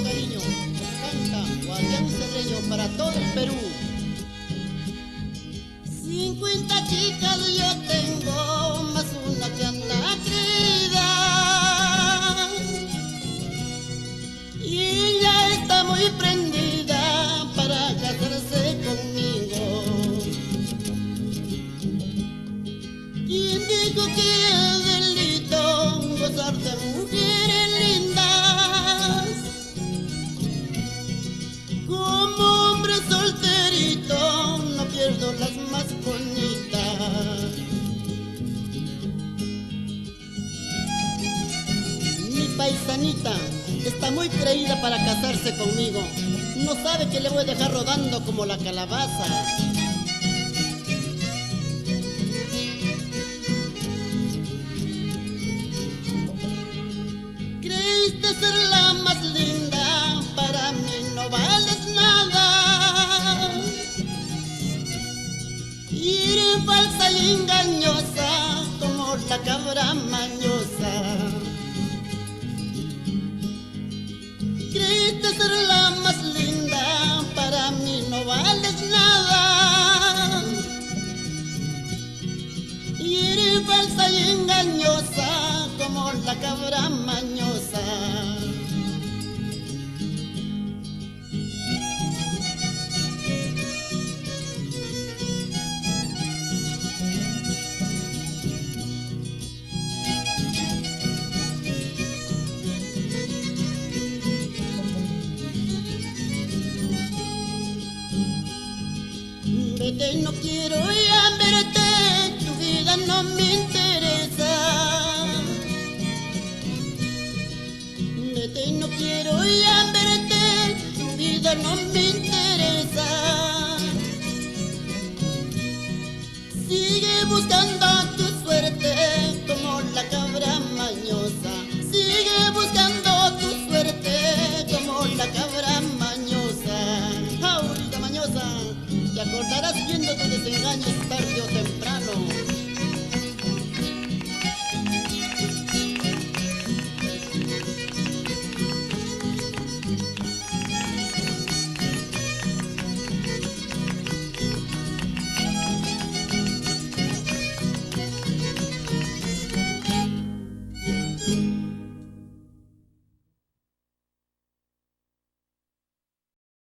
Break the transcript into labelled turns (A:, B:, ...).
A: Cariño, canta Guardián Cerreño para todo el Perú. 50 chicas yo tengo, más una que anda crida, y ella está muy prendida para casarse conmigo. ¿Quién dijo que es delito gozar de mujeres lindas? Como hombre solterito no pierdo las más bonitas. Mi paisanita está muy creída para casarse conmigo. No sabe que le voy a dejar rodando como la calabaza. Creíste ser la más linda, para mí no vales nada. Y eres falsa y engañosa como la cabra mañosa. Creíste ser la más linda, para mí no vales nada. Y eres falsa y engañosa como la cabra mañosa. Vete, no quiero ya verte, tu vida no me interesa. Vete, no quiero ya verte, tu vida no me interesa. Sigue buscando tu suerte como la cabra mañosa. Sigue buscando tu suerte como la cabra mañosa. Aurita mañosa, te acordarás viendo tus desengaños.